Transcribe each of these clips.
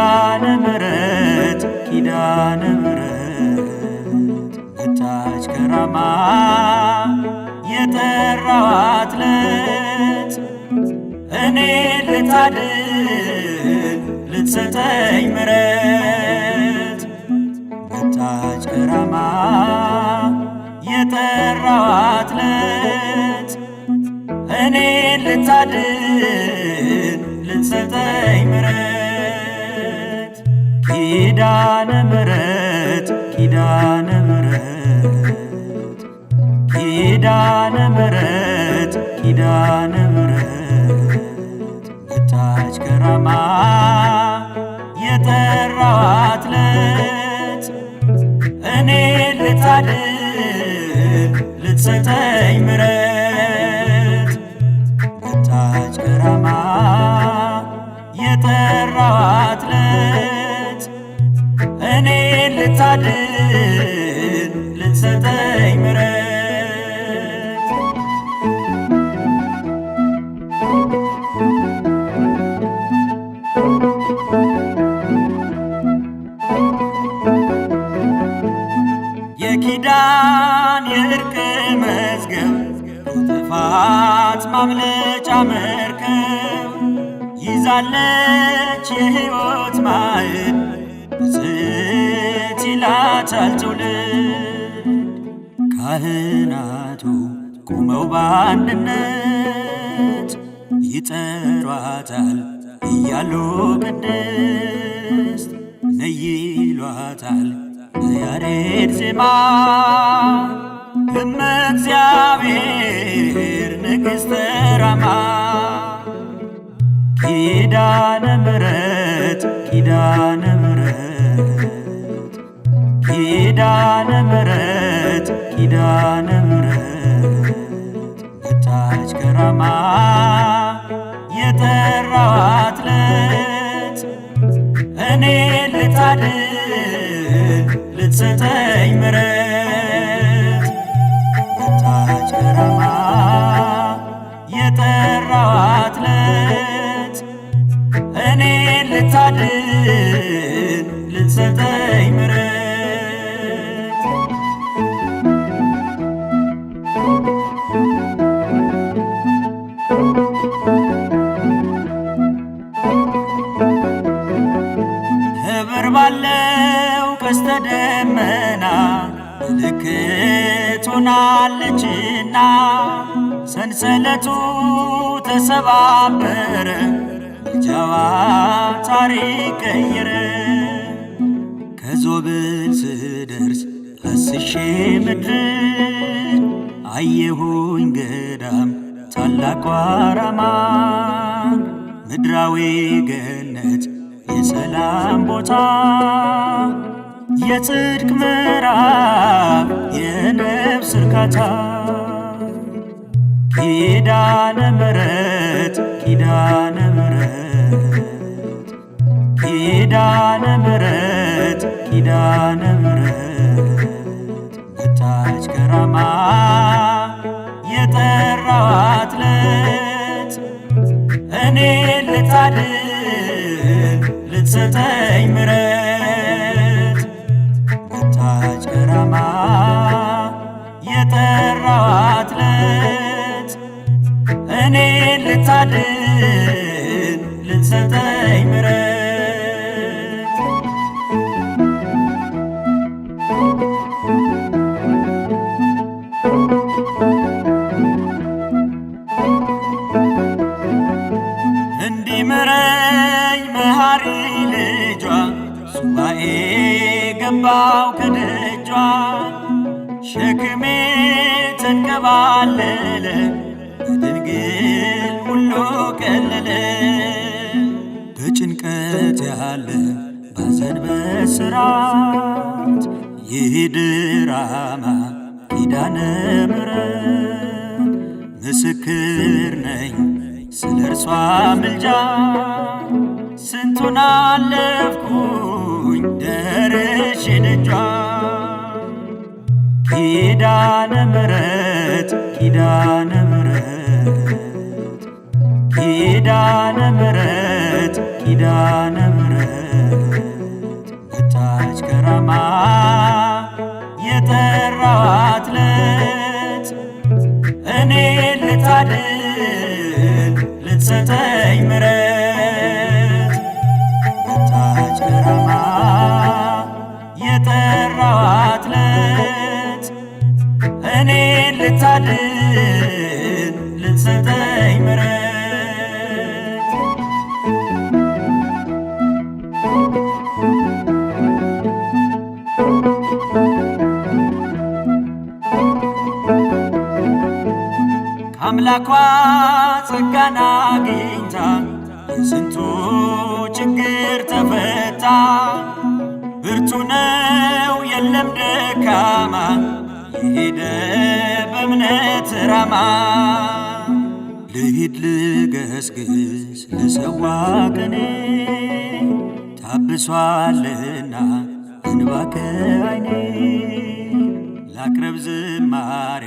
ኪዳነ ምሕረት ኪዳነ ምሕረት መጣች ከራማ የጠራኋት ዕለት እኔ ልታድን ልትሰጠኝ ምሕረት መጣች ከራማ የጠራኋት ዕለት እኔ ልታድን ልትሰጠኝ ምሕረት ኪዳነ ምሕረት ኪዳነ ምሕረት ኪዳነ ምሕረት ኪዳነ ምሕረት መጣች ከራማ የጠራኋት ዕለት እኔ ልታድን ልትሰጠኝ ምሕረት መጣች ከራማ የጠራኋት ዕለት እኔ ልታድን ልትሰጠኝ ምሕረት የኪዳን የዕርቅ መዝገብ ጥፋት ማምለጫ መርከብ ይዛለች የሕይወት ማዕድ ብፅዕት ይላታል ትውልድ ካህናቱ ቆመው በአንድነት ይጠሯታል እያሉ ቅድስት ነይ ይሏታል በያሬድ ዜማ እመ እግዚአብሔር ንግሥተ ራማ ኪዳነ ምሕረት ኪዳነ ምሕረት ኪዳነ ምሕረት ኪዳነ ምሕረት መጣች ከራማ የጠራኋት ዕለት እኔ ልታድን ልትሰጠኝ ምሕረት መጣች ከራማ የጠራኋት ዕለት እኔ ልታድን ልትሰጠኝ ምሕረት ኅብር ባለው ቀስተ ደመና ምልክት ሆናለችና ሰንሰለቱ ተሰባበረ ምልጃዋ ታሪክ ቀየረ ከዞብል ስደርስ አስሼ ምድርን አየሁኝ ገዳም ታላቋ ራማ ምድራዊ ገነት የሰላም ቦታ የጽድቅ ምዕራፍ የነፍስ እርካታ ኪዳነ ምሕረት ኪዳነ ምሕረት ኪዳነ ምሕረት ኪዳነ ምሕረት መጣች ከራማ የጠራኋት ዕለት እኔ ልታድን ልትሰጠኝ ምሕረት መጣች ከራማ የጠራኋት ዕለት እኔ ልታድን ልትሰጠኝ ምሕረት እንዲምረኝ መሐሪ ልጇ ሱባኤ ገባው ከደጇ ሸክሜ ተንከባለለ በድንግል ሁሉ ቀለለ በጭንቀት ያለ ባዘን በስራት ይህ ድራማ ኪዳነ ምሕረት ምስክር ነኝ ስለ እርሷ ምልጃ ስንቱን አለፍኩኝ ደርሼ ደጇ ኪዳነ ምሕረት ኪዳነ ምሕረት ኪዳነ ምሕረት ኪዳነ ምሕረት ልታድን ልትሰጠኝ ምሕረት ከአምላኳ ጸጋን አግኝታ የስንቱ ችግር ተፈታ። ብርቱ ነው የለም ደካማ የሄደ በእምነት ራማ። ልሂድ ልገስግስ ልሰዋ ቅኔ ታብሷልና እንባ ከዓይኔ። ላቅርብ ዝማሬ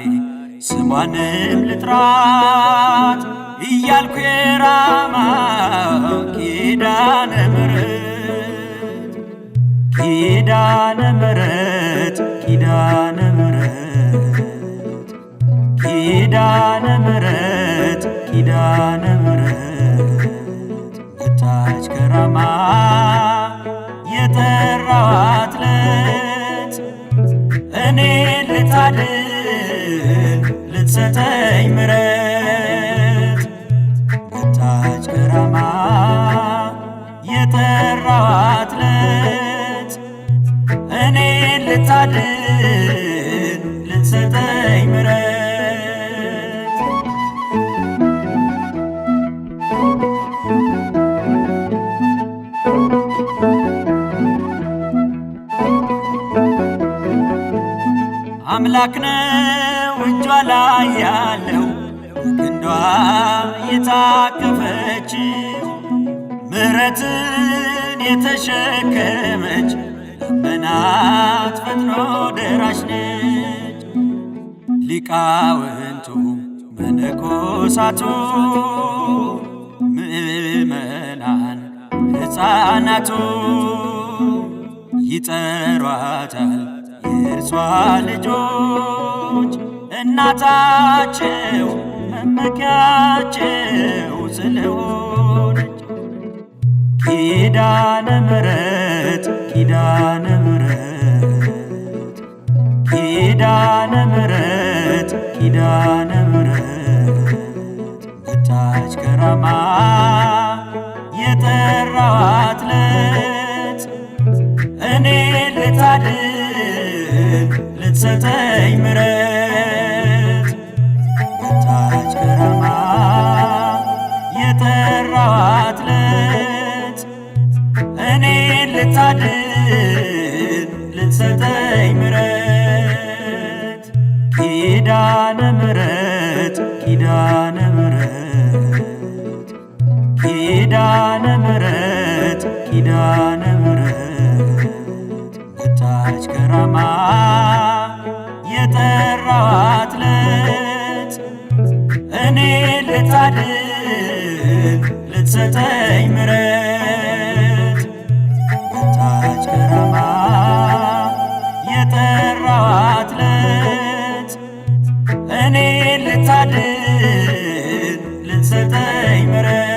ስሟንም ልጥራት እያልኩ የራማው ኪዳነ ምሕረት ኪዳነ ምሕረት ኪዳነ ምሕረት ኪዳነ ምሕረት ኪዳነ ምሕረት መጣች ከራማ የጠራኋት ዕለት እኔ ልታድን ልትሰጠኝ ምሕረት። መጣች ከራማ የጠራኋት ዕለት እኔ ልታድን ልትሰጠኝ ምሕረት። አምላክ ነው እጇ ላይ ያለው ክንዷ የታቀፈች ምሕረትን የተሸከመች ለመናት ፈጥኖ ደራሽ ነች። ሊቃውንቱ መነኮሳቱ ምእመናን ሕፃናቱ ይጠሯታል የእርሷ ልጆች እናታቸው መመኪያቸው ስለሆነች። ኪዳነ ምሕረት ኪዳነ ምሕረት ኪዳነ ምሕረት ኪዳነ ምሕረት መጣች ከራማ የጠራኋት ዕለት እኔ ልታድን ልትሰጠኝ ምሕረት። መጣች ከራማ የጠራኋት ዕለት እኔ ልታድን ልትሰጠኝ ምሕረት። ኪዳነ ምሕረት ኪዳነ ምሕረት ኪዳነ ምሕረት ኪዳነ ምሕረት መጣች ከራማ የጠራኋት ዕለት እኔ ልታድን ልትሰጠኝ ምሕረት። መጣች ከራማ የጠራኋት ዕለት እኔ ልታድን ልትሰጠኝ ምሕረት።